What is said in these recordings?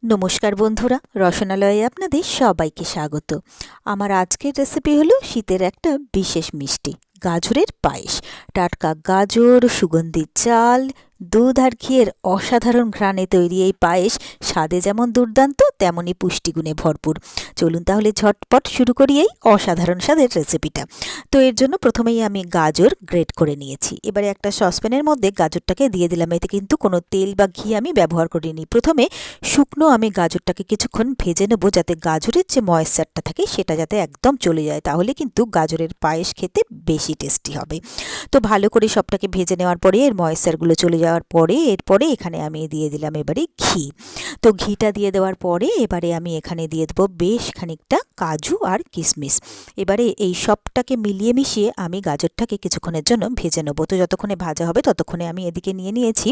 নমস্কার বন্ধুরা, রসনালয়ে আপনাদের সবাইকে স্বাগত। আমার আজকের রেসিপি হলো শীতের একটা বিশেষ মিষ্টি গাজরের পায়েস। টাটকা গাজর, সুগন্ধি চাল, দুধ আর ঘিয়ের অসাধারণ ঘ্রাণে তৈরি এই পায়েস স্বাদে যেমন দুর্দান্ত তেমনই পুষ্টিগুণে ভরপুর। চলুন তাহলে ঝটপট শুরু করি এই অসাধারণ স্বাদের রেসিপিটা। তো এর জন্য প্রথমেই আমি গাজর গ্রেট করে নিয়েছি। এবারে একটা সসপ্যানের মধ্যে গাজরটাকে দিয়ে দিলাম। এতে কিন্তু কোনো তেল বা ঘি আমি ব্যবহার করিনি। প্রথমে শুকনো আমি গাজরটাকে কিছুক্ষণ ভেজে নেব, যাতে গাজরের যে ময়েশ্চারটা থাকে সেটা যাতে একদম চলে যায়, তাহলে কিন্তু গাজরের পায়েস খেতে বেশি টেস্টি হবে। তো ভালো করে সবটাকে ভেজে নেওয়ার পরে এর ময়েশ্চারগুলো চলে যাওয়ার পরে এরপরে এখানে আমি দিয়ে দিলাম এবারে ঘি। তো ঘিটা দিয়ে দেওয়ার পরে এবারে আমি এখানে দিয়ে দেবো বেশ খানিকটা কাজু আর কিশমিশ। এবারে এই সবটাকে মিলিয়ে মিশিয়ে আমি গাজরটাকে কিছুক্ষণের জন্য ভেজে নেবো। তো যতক্ষণে ভাজা হবে ততক্ষণে আমি এদিকে নিয়ে নিয়েছি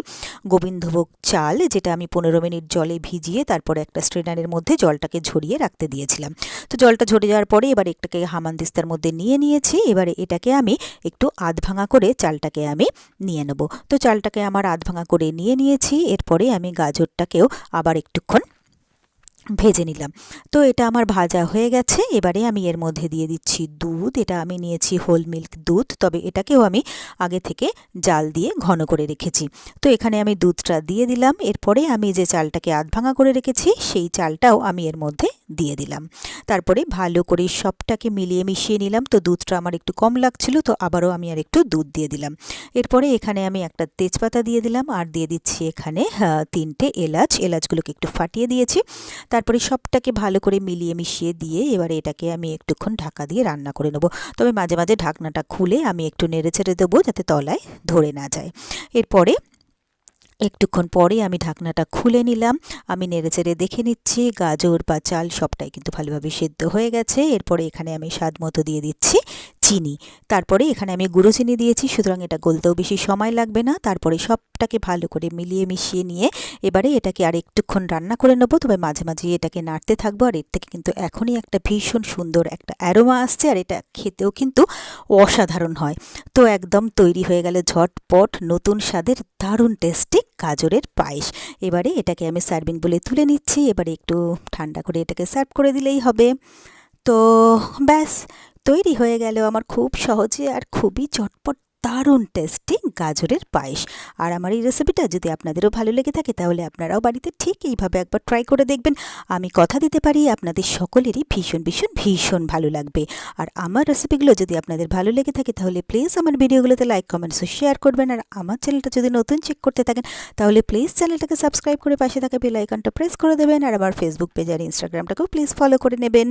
গোবিন্দভোগ চাল, যেটা আমি 15 মিনিট জলে ভিজিয়ে তারপরে একটা স্ট্রেনারের মধ্যে জলটাকে ঝরিয়ে রাখতে দিয়েছিলাম। তো জলটা ঝরে যাওয়ার পরে এবার এটাকে হামানদিস্তার মধ্যে নিয়ে নিয়েছি। এবারে এটাকে আমি একটু আধ ভাঙা করে চালটাকে আমি নিয়ে নেব। তো চালটাকে আমার আধ ভাঙা করে নিয়ে নিয়েছি। এরপরে আমি গাজরটাকেও আবার একটুক্ষণ ভেজে নিলাম। তো এটা আমার ভাজা হয়ে গেছে। এবারে আমি এর মধ্যে দিয়ে দিচ্ছি দুধ। এটা আমি নিয়েছি হোল মিল্ক দুধ, তবে এটাকেও আমি আগে থেকে জাল দিয়ে ঘন করে রেখেছি। তো এখানে আমি দুধটা দিয়ে দিলাম। এরপরে আমি যে চালটাকে আধ ভাঙা করে রেখেছি সেই চালটাও আমি এর মধ্যে দিয়ে দিলাম। তারপরে ভালো করে সবটাকে মিলিয়ে মিশিয়ে নিলাম। তো দুধটা আমার একটু কম লাগছিল, তো আবারও আমি আর একটু দুধ দিয়ে দিলাম। এরপরে এখানে আমি একটা তেজপাতা দিয়ে দিলাম আর দিয়ে দিচ্ছি এখানে 3টে এলাচ। এলাচগুলোকে একটু ফাটিয়ে দিয়েছি। তারপরে সবটাকে ভালো করে মিলিয়ে মিশিয়ে দিয়ে এবারে এটাকে আমি একটুক্ষণ ঢাকা দিয়ে রান্না করে নেব। তবে মাঝে মাঝে ঢাকনাটা খুলে আমি একটু নেড়ে ছেড়ে দেবো, যাতে তলায় ধরে না যায়। এরপরে একটুক্ষণ পরে আমি ঢাকনাটা খুলে নিলাম। আমি নেড়েচেড়ে দেখে নিচ্ছি গাজর বা চাল সবটাই কিন্তু ভালোভাবে সেদ্ধ হয়ে গেছে। এরপরে এখানে আমি স্বাদ মতো দিয়ে দিচ্ছি চিনি। তারপরে এখানে আমি গুঁড়ো চিনি দিয়েছি, সুতরাং এটা গলতেও বেশি সময় লাগবে না। তারপরে সবটাকে ভালো করে মিলিয়ে মিশিয়ে নিয়ে এবারে এটাকে আর একটুক্ষণ রান্না করে নেবো। তবে মাঝে মাঝে এটাকে নাড়তে থাকবো। আর এর থেকে কিন্তু এখনই একটা ভীষণ সুন্দর একটা অ্যারোমা আসছে, আর এটা খেতেও কিন্তু অসাধারণ হয়। তো একদম তৈরি হয়ে গেল ঝটপট নতুন স্বাদের দারুণ টেস্টি গাজরের পায়েস। এবারে এটাকে আমি সার্ভিং বলে তুলে নিচ্ছি। এবারে একটু ঠান্ডা করে এটাকে সার্ভ করে দিলেই হবে। তো ব্যাস, তৈরি হয়ে গেল আমার খুব সহজে আর খুবই চটপট দারুণ টেস্টি গাজরের পায়েস। আর আমার এই রেসিপিটা যদি আপনাদেরও ভালো লেগে থাকে তাহলে আপনারাও বাড়িতে ঠিক এইভাবে একবার ট্রাই করে দেখবেন। আমি কথা দিতে পারি আপনাদের সকলেরই ভীষণ ভীষণ ভীষণ ভালো লাগবে। আর আমার রেসিপিগুলো যদি আপনাদের ভালো লেগে থাকে তাহলে প্লিজ আমার ভিডিওগুলোতে লাইক কমেন্টস ও শেয়ার করবেন। আর আমার চ্যানেলটা যদি নতুন চেক করতে থাকেন তাহলে প্লিজ চ্যানেলটাকে সাবস্ক্রাইব করে পাশে থাকা বেল আইকনটা প্রেস করে দেবেন। আর আমার ফেসবুক পেজ আর ইনস্টাগ্রামটাকেও প্লিজ ফলো করে নেবেন।